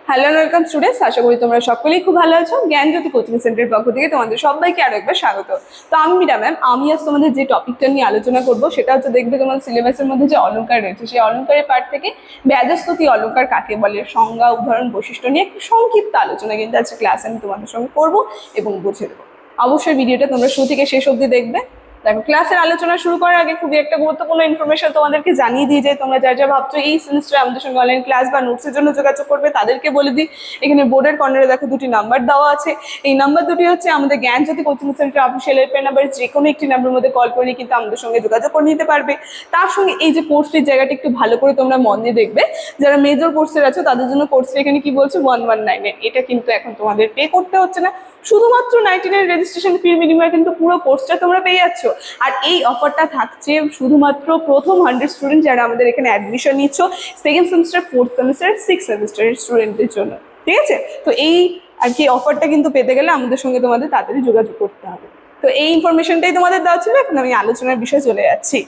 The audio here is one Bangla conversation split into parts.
হ্যালো এন্ড ওয়েলকাম স্টুডেন্টস, আশা করি তোমরা সকলেই খুব ভালো আছো। জ্ঞানজ্যোতি কোচিং সেন্টারের পক্ষ থেকে তোমাদের সবাইকে আরো একবার স্বাগত। তো আমি মীরা ম্যাম, আমি আজ তোমাদের যে টপিকটা নিয়ে আলোচনা করব সেটা হচ্ছে, দেখবে তোমাদের সিলেবাসের মধ্যে যে অলংকার রয়েছে সেই অলংকারের পার্ট থেকে ব্যাজস্তুতি অলংকার কাকে বলে, সংজ্ঞা, উদাহরণ, বৈশিষ্ট্য নিয়ে একটু সংক্ষিপ্ত আলোচনা কিন্তু আজকে ক্লাসে আমি তোমাদের সঙ্গে করবো এবং বুঝে দেবো। অবশ্যই ভিডিওটা তোমরা শুরু থেকে শেষ অবধি দেখবে। দেখো, ক্লাসের আলোচনা শুরু করার আগে খুবই একটা গুরুত্বপূর্ণ ইনফরমেশন তোমাদেরকে জানিয়ে দিই যে তোমরা যা যা ভাবছো এই সেমিস্টারে আমাদের সঙ্গে অনলাইন ক্লাস বা নোটসের জন্য যোগাযোগ করবে তাদেরকে বলে দিই, এখানে বোর্ডের কর্নারে দেখো দুটি নাম্বার দেওয়া আছে। এই নাম্বার দুটি হচ্ছে আমাদের Gyanjyoti coaching centre official helpline number, যে কোনো একটি নাম্বারের মধ্যে কল করে কিন্তু আমাদের সঙ্গে যোগাযোগ করে নিতে পারবে। তার সঙ্গে এই যে কোর্স ফির জায়গাটা একটু ভালো করে তোমরা মন দিয়ে দেখবে। যারা মেজর কোর্সের আছো তাদের জন্য কোর্স ফি এখানে কি বলছে 1199, এটা কিন্তু এখন তোমাদের পে করতে হচ্ছে না, শুধুমাত্র 99 রেজিস্ট্রেশন ফির বিনিময়ে কিন্তু পুরো কোর্সটা তোমরা পেয়ে যাচ্ছ। আর এই অফারটা থাকছে শুধুমাত্র প্রথম 100 স্টুডেন্ট যারা আমাদের এখানে অ্যাডমিশন নিচ্ছ, second semester, fourth semester, six সেমিস্টারের স্টুডেন্টদের জন্য। ঠিক আছে, তো এই আর কি অফারটা কিন্তু পেতে গেলে আমাদের সঙ্গে তোমাদের তাড়াতাড়ি যোগাযোগ করতে হবে। তো এই ইনফরমেশনটাই তোমাদের দেওয়া ছিল। এখন আমি আলোচনার বিষয়ে চলে যাচ্ছি।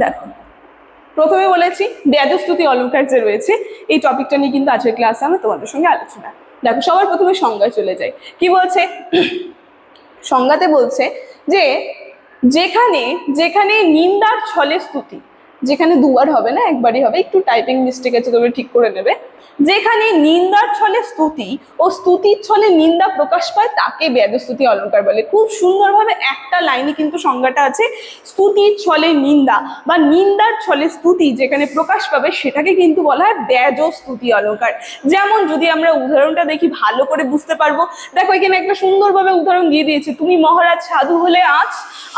দেখো, প্রথমে বলেছি ব্যাজস্তুতি অলংকার যে রয়েছে এই টপিকটা নিয়ে কিন্তু আজকের ক্লাসে আমি তোমাদের সঙ্গে আলোচনা। দেখো, সবার প্রথমে সংজ্ঞায় চলে যাই। কি বলছে সংজ্ঞাতে? বলছে যে যেখানে যেখানে নিন্দার ছলে স্তুতি, যেখানে দুবার হবে না, একবারই হবে, একটু টাইপিং মিস্টেক আছে, তোমরা ঠিক করে নেবে। যেখানে নিন্দার ছলে স্তুতি ও স্তুতির ছলে নিন্দা প্রকাশ পায় তাকে ব্যাজস্তুতি অলংকার বলে। খুব সুন্দরভাবে একটা লাইনে কিন্তু সংজ্ঞাটা আছে। স্তুতির ছলে নিন্দা বা নিন্দার ছলে স্তুতি যেখানে প্রকাশ পাবে সেটাকে কিন্তু বলা হয় ব্যাজস্তুতি অলংকার। যেমন যদি আমরা উদাহরণটা দেখি ভালো করে বুঝতে পারবো। দেখো, এখানে একটা সুন্দরভাবে উদাহরণ দিয়ে দিয়েছে, তুমি মহারাজ সাধু হলে আজ,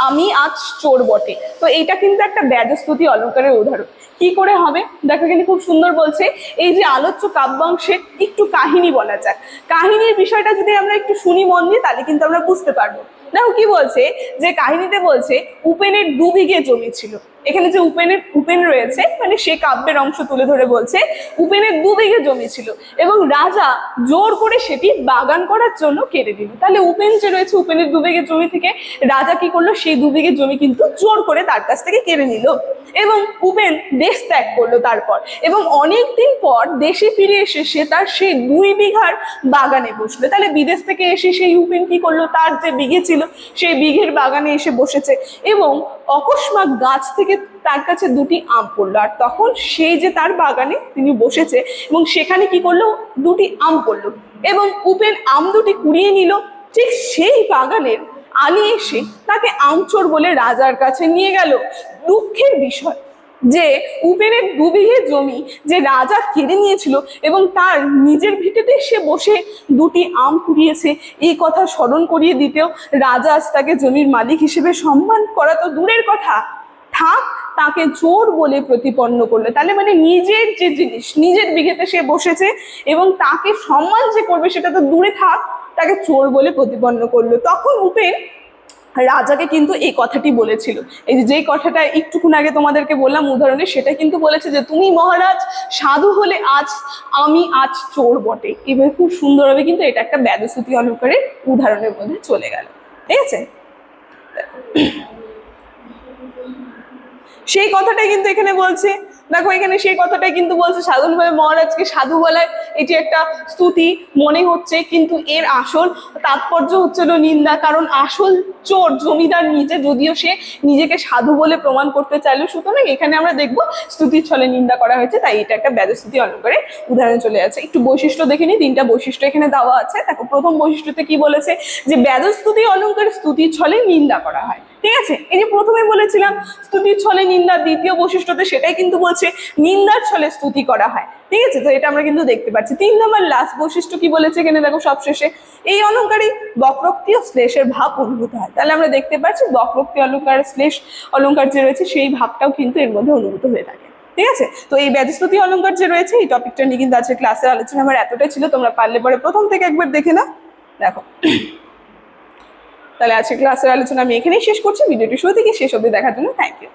আমি আজ চোর বটে। তো এইটা কিন্তু একটা ব্যাজস্তুতি অলংকারের উদাহরণ। কি করে হবে দেখো, এখানে খুব সুন্দর বলছে, এই যে আলোচ্য কাব্যাংশে একটু কাহিনী বলা যাক। কাহিনীর বিষয়টা যদি আমরা একটু শুনি মন দিয়ে তাহলে কিন্তু আমরা বুঝতে পারবো। দেখো কি বলছে, যে কাহিনীতে বলছে উপেনের 2 বিঘে জমি ছিল। এখানে যে উপেন রয়েছে, মানে সে কাব্যের অংশ তুলে ধরে বলছে উপেনের 2 বিঘে জমি ছিল এবং রাজা জোর করে সেটি বাগান করার জন্য কেড়ে দিল। তাহলে উপেন যে রয়েছে, উপেনের 2 বিঘে জমি থেকে রাজা কি করলো, সেই 2 বিঘে জমি কিন্তু জোর করে তার কাছ থেকে কেড়ে নিল এবং উপেন দেশ ত্যাগ করলো তারপর। এবং অনেকদিন পর দেশে ফিরে এসে সে তার সেই 2 বিঘার বাগানে বসলো। তাহলে বিদেশ থেকে এসে সেই উপেন কি করলো, তার যে বিঘে ছিল সেই বিঘের বাগানে এসে বসেছে এবং অকস্মাৎ গাছ থেকে তার কাছে 2টি আম পড়লো। আর তখন সেই যে তার বাগানে তিনি বসেছে এবং সেখানে কি করলো, 2টি আম পড়লো এবং উপেন আম 2টি কুড়িয়ে নিল। ঠিক সেই বাগানের আলী এসে তাকে আমচোর বলে রাজার কাছে নিয়ে গেল। দুঃখের বিষয় যে উপেনের 2 বিঘে জমি যে রাজা কেড়ে নিয়েছিল এবং তার নিজের ভিটেতে সে বসে 2টি আম কুড়িয়েছে, এই কথা স্মরণ করিয়ে দিতেও রাজা আজ তাকে জমির মালিক হিসেবে সম্মান করা তো দূরের কথা, থাক, তাকে চোর বলে প্রতিপন্ন করলো। তাহলে মানে নিজের যে জিনিস, নিজের বিঘেতে সে বসেছে এবং তাকে সম্মান যে করবে সেটা তো দূরে থাক, তাকে চোর বলে প্রতিপন্ন করলো। তখন উপেন রাজাকে কিন্তু এই কথাটি বলেছিল, এই যে কথাটা একটুক্ষণ আগে তোমাদেরকে বললাম উদাহরণে, সেটা কিন্তু বলেছে যে তুমি মহারাজ সাধু হলে আজ, আমি আজ চোর বটে। এবার খুব সুন্দরভাবে কিন্তু এটা একটা ব্যাজস্তুতি অলংকারের উদাহরণের মধ্যে চলে গেল। ঠিক আছে, সেই কথাটাই কিন্তু এখানে বলছে। দেখো, এখানে সেই কথাটাই কিন্তু বলছে, সাধারণভাবে মহারাজকে সাধু বলায় এটি একটা স্তুতি মনে হচ্ছে, কিন্তু এর আসল তাৎপর্য হচ্ছিল নিন্দা। কারণ আসল চোর জমিদার নিজে, যদিও সে নিজেকে সাধু বলে প্রমাণ করতে চাইলো, সুতরাং এখানে আমরা দেখবো স্তুতির ছলে নিন্দা করা হয়েছে, তাই এটা একটা ব্যাজস্তুতি অলংকারের উদাহরণ চলে যাচ্ছে। একটু বৈশিষ্ট্য দেখে নিই, 3টা বৈশিষ্ট্য এখানে দেওয়া আছে। দেখো, প্রথম বৈশিষ্ট্যতে কি বলেছে, যে ব্যাজস্তুতি অলংকারে স্তুতির ছলে নিন্দা করা হয়। ঠিক আছে, এই যে প্রথমে বলেছিলাম স্তুতির ছলে নিন্দা, দ্বিতীয় বৈশিষ্ট্যতে সেটাই কিন্তু বলছে নিন্দার ছলে স্তুতি করা হয়। ঠিক আছে, তো এটা আমরা কিন্তু দেখতে পাচ্ছি। 3 নম্বর লাস্ট বৈশিষ্ট্য কি বলেছে এখানে দেখো, সবশেষে এই অলংকারে বক্রোক্তি ও শ্লেষের ভাব অনুভূত হয়। তাহলে আমরা দেখতে পাচ্ছি বক্রোক্তি অলংকার, শ্লেষ অলংকার যে রয়েছে সেই ভাবটাও কিন্তু এর মধ্যে অনুভূত হয়ে থাকে। ঠিক আছে, তো এই ব্যাজস্তুতি অলংকার যে রয়েছে এই টপিকটা নিয়ে কিন্তু আজকে ক্লাসের আলোচনা আমার এতটাই ছিল। তোমরা পারলে পরে প্রথম থেকে একবার দেখে নাও। দেখো, তাহলে আজকে ক্লাসের আলোচনা আমি এখানেই শেষ করছি। ভিডিওটি শুরু থেকে শেষ অবধি দেখার জন্য থ্যাংক ইউ।